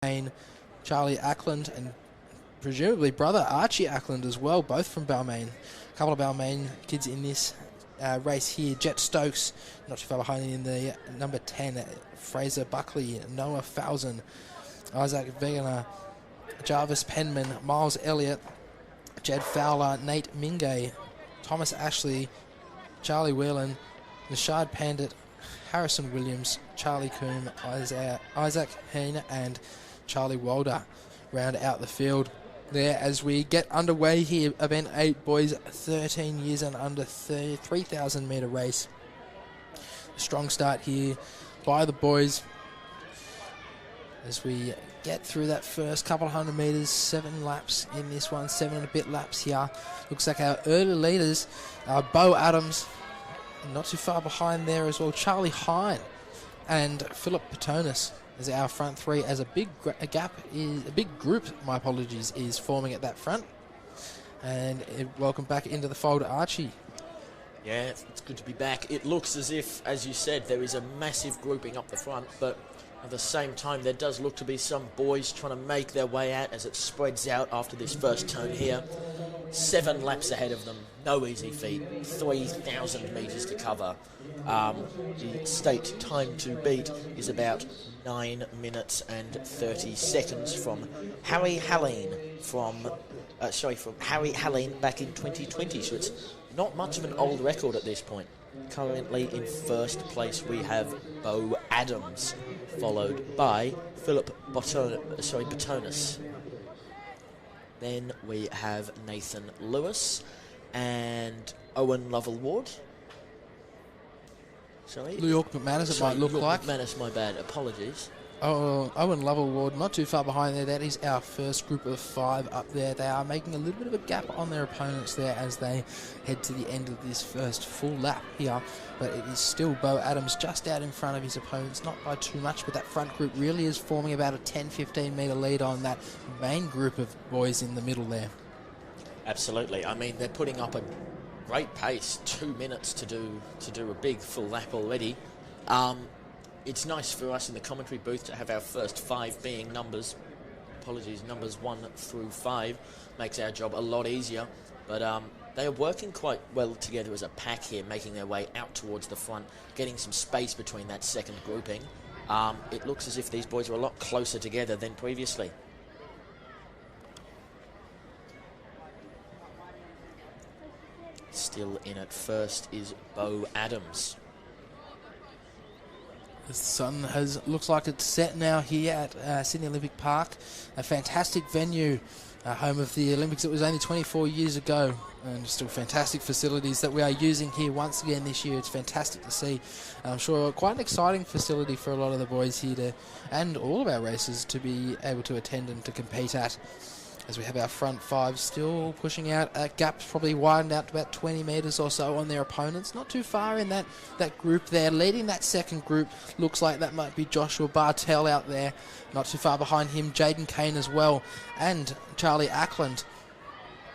Balmain, Charlie Ackland, and presumably brother Archie Ackland as well, both from Balmain. A couple of Balmain kids in this race here. Jet Stokes, not too far behind in the number 10, Fraser Buckley, Noah Falzon, Isaac Wegener, Jarvis Penman, Miles Elliott, Jed Fowler, Nate Mingay, Thomas Ashley, Charlie Whelan, Nishad Pandit, Harrison Williams, Charlie Coombe, Isaac Hain, and Charlie Walder round out the field there as we get underway here. Event 8, boys 13 years and under, 3,000 metre race. Strong start here by the boys as we get through that first couple of 100 metres. 7 laps in this one, 7 and a bit laps here. Looks like our early leaders are Bo Adams, not too far behind there as well, Charlie Hine and Philip Patonis as our front three, as a big group, my apologies, is forming at that front. And welcome back into the fold, Archie. Yeah, it's good to be back. It looks as if, as you said, there is a massive grouping up the front, but at the same time there does look to be some boys trying to make their way out as it spreads out after this first turn here. 7 laps ahead of them, no easy feat, 3,000 metres to cover. The state time to beat is about 9 minutes and 30 seconds from Harry Halleen from Harry Halleen back in 2020, so it's not much of an old record at this point. Currently in first place we have Bo Adams, followed by Philip Patonis. Then we have Nathan Lewis and Owen Lovell Ward. Sorry? York McManus, it might look like. McManus, my bad. Apologies. Oh, Owen Lovell Ward, not too far behind there. That is our first group of 5 up there. They are making a little bit of a gap on their opponents there as they head to the end of this first full lap here. But it is still Bo Adams just out in front of his opponents, not by too much, but that front group really is forming about a 10-15 metre lead on that main group of boys in the middle there. Absolutely. I mean, they're putting up a great pace, 2 minutes to do a big full lap already. It's nice for us in the commentary booth to have our first 5 being numbers 1 through 5. Makes our job a lot easier, but they are working quite well together as a pack here, making their way out towards the front, getting some space between that second grouping. It looks as if these boys are a lot closer together than previously. Still in at first is Bo Adams. The sun looks like it's set now here at Sydney Olympic Park, a fantastic venue, home of the Olympics. It was only 24 years ago, and still fantastic facilities that we are using here once again this year. It's fantastic to see. I'm sure quite an exciting facility for a lot of the boys here and all of our racers to be able to attend and to compete at. As we have our front 5 still pushing out gaps, probably widened out to about 20 metres or so on their opponents. Not too far in that group there. Leading that second group looks like that might be Joshua Bartell out there. Not too far behind him, Jaden Kane as well, and Charlie Ackland.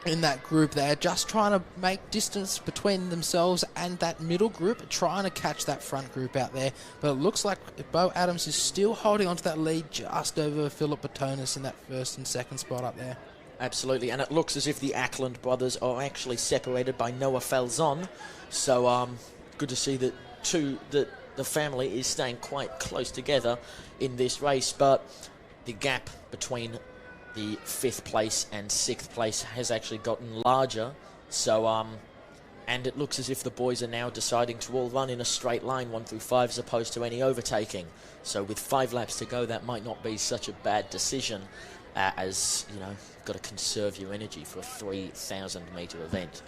In that group, they're just trying to make distance between themselves and that middle group, trying to catch that front group out there. But it looks like Bo Adams is still holding onto that lead just over Philip Patonis in that first and second spot up there. Absolutely, and it looks as if the Ackland brothers are actually separated by Noah Falzon. So good to see that the family is staying quite close together in this race, but the gap between the 5th place and 6th place has actually gotten larger. So, and it looks as if the boys are now deciding to all run in a straight line 1 through 5 as opposed to any overtaking. So with 5 laps to go, that might not be such a bad decision, as, you know, you've got to conserve your energy for a 3,000 metre event.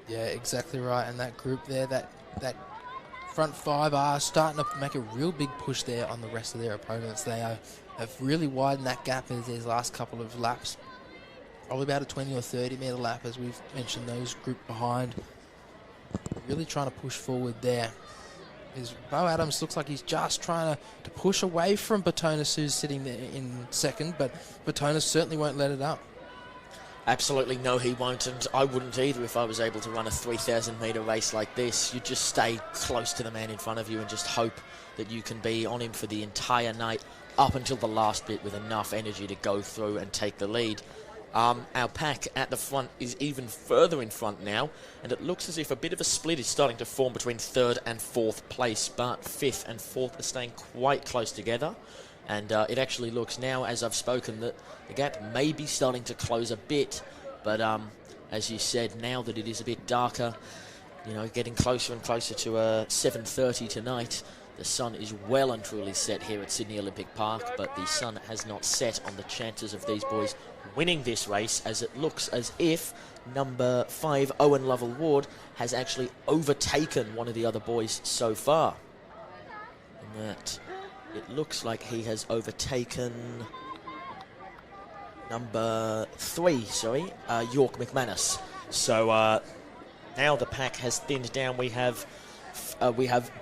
Yeah, exactly right. And that group there, that front 5 are starting to make a real big push there on the rest of their opponents. They have really widened that gap in these last couple of laps. Probably about a 20 or 30 metre lap, as we've mentioned, those group behind. Really trying to push forward there. Bo Adams looks like he's just trying to push away from Patonis, who's sitting there in second, but Patonis certainly won't let it up. Absolutely no, he won't, and I wouldn't either if I was able to run a 3,000 metre race like this. You just stay close to the man in front of you and just hope that you can be on him for the entire night. up until the last bit with enough energy to go through and take the lead. Our pack at the front is even further in front now, and it looks as if a bit of a split is starting to form between 3rd and 4th place, but 5th and 4th are staying quite close together. And it actually looks now, as I've spoken, that the gap may be starting to close a bit, but as you said, now that it is a bit darker, you know, getting closer and closer to 7:30 tonight, the sun is well and truly set here at Sydney Olympic Park, but the sun has not set on the chances of these boys winning this race, as it looks as if number 5, Owen Lovell-Ward, has actually overtaken one of the other boys so far. And that it looks like he has overtaken number 3, York McManus. So now the pack has thinned down. We have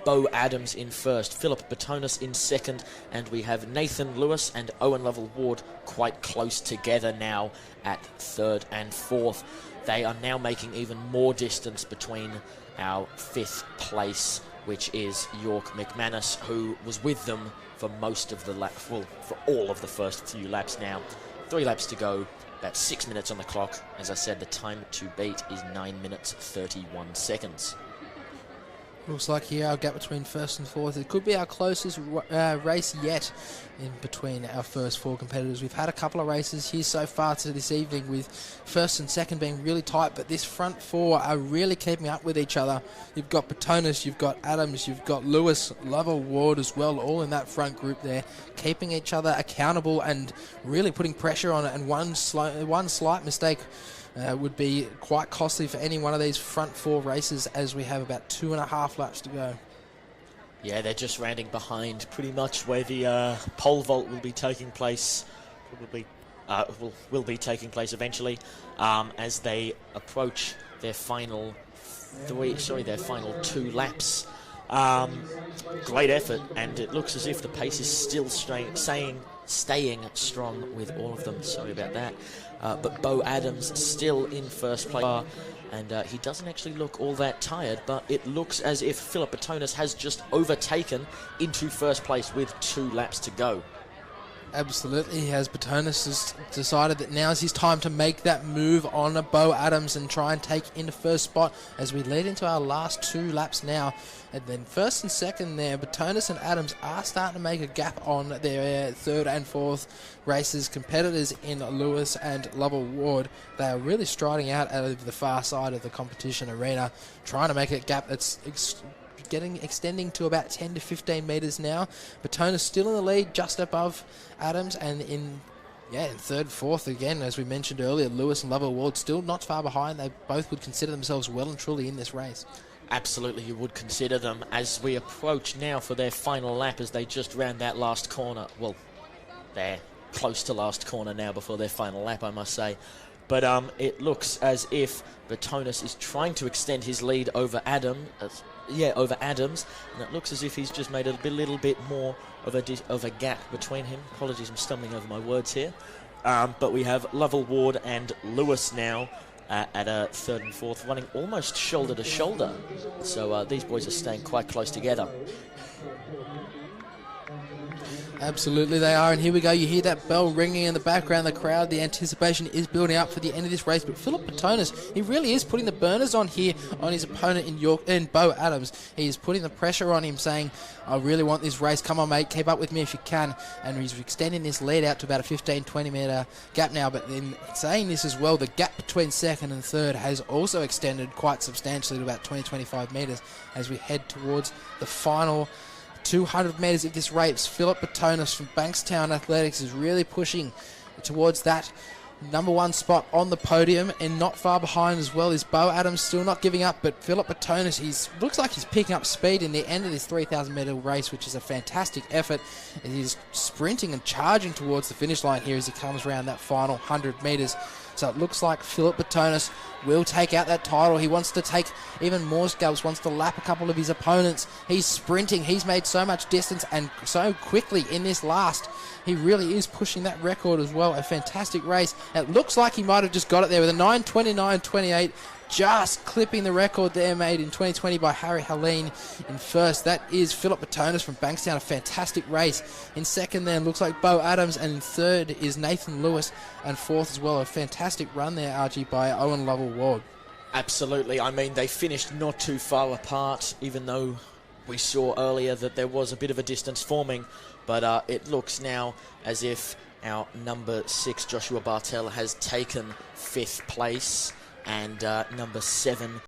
Bo Adams in first, Philip Batonis in second, and we have Nathan Lewis and Owen Lovell-Ward quite close together now at 3rd and 4th. They are now making even more distance between our 5th place, which is York McManus, who was with them for most of the lap, well, for all of the first few laps now. 3 laps to go, about 6 minutes on the clock. As I said, the time to beat is 9 minutes 31 seconds. Looks like here our gap between 1st and 4th. It could be our closest race yet in between our first 4 competitors. We've had a couple of races here so far to this evening with 1st and 2nd being really tight, but this front 4 are really keeping up with each other. You've got Batonis, you've got Adams, you've got Lewis, Lovell-Ward as well, all in that front group there, keeping each other accountable and really putting pressure on it. And one slight mistake would be quite costly for any one of these front 4 races, as we have about 2.5 laps to go. Yeah, they're just rounding behind pretty much where the pole vault will be taking place, probably will be taking place eventually, as they approach their final 2 laps. Great effort, and it looks as if the pace is still staying strong with all of them. Sorry about that. But Bo Adams still in first place, and he doesn't actually look all that tired, but it looks as if Philip Batonis has just overtaken into first place with 2 laps to go. Absolutely, he has. Batonis has decided that now is his time to make that move on Bo Adams and try and take in the first spot as we lead into our last 2 laps now. And then 1st and 2nd there, Batonis and Adams are starting to make a gap on their 3rd and 4th races. Competitors in Lewis and Lovell-Ward, they are really striding out of the far side of the competition arena, trying to make a gap that's extending to about 10 to 15 metres now. Batonis still in the lead, just above Adams, and in 3rd, 4th again, as we mentioned earlier, Lewis and Lovell-Ward still not far behind. They both would consider themselves well and truly in this race. Absolutely, you would consider them as we approach now for their final lap as they just round that last corner. Well, they're close to last corner now before their final lap, I must say. But it looks as if Batonis is trying to extend his lead over Adams, and it looks as if he's just made a little bit more of a gap between him. Apologies, I'm stumbling over my words here. But we have Lovell-Ward and Lewis now at a 3rd and 4th, running almost shoulder to shoulder. So these boys are staying quite close together. Absolutely they are, and here we go. You hear that bell ringing in the background. The crowd, the anticipation is building up for the end of this race. But Philip Batonis, he really is putting the burners on here on his opponent in Bo Adams. He is putting the pressure on him, saying, I really want this race. Come on, mate, keep up with me if you can. And he's extending this lead out to about a 15-20 metre gap now. But in saying this as well, the gap between 2nd and 3rd has also extended quite substantially to about 20-25 metres as we head towards the final 200 metres of this race. Philip Batonis from Bankstown Athletics is really pushing towards that number 1 spot on the podium, and not far behind as well is Bo Adams, still not giving up. But Philip Batonis, looks like he's picking up speed in the end of this 3,000 metre race, which is a fantastic effort. He's sprinting and charging towards the finish line here as he comes around that final 100 metres. So it looks like Philip Batonis will take out that title. He wants to take even more scalps, wants to lap a couple of his opponents. He's sprinting. He's made so much distance and so quickly in this last. He really is pushing that record as well. A fantastic race. It looks like he might have just got it there with a 9:29.28. just clipping the record there made in 2020 by Harry Helene in first. That is Philip Batonis from Bankstown, a fantastic race. In second then looks like Bo Adams, and in third is Nathan Lewis, and fourth as well. A fantastic run there, RG, by Owen Lovell Ward. Absolutely. I mean, they finished not too far apart, even though we saw earlier that there was a bit of a distance forming. But it looks now as if our number 6, Joshua Bartel, has taken 5th place, and number 7,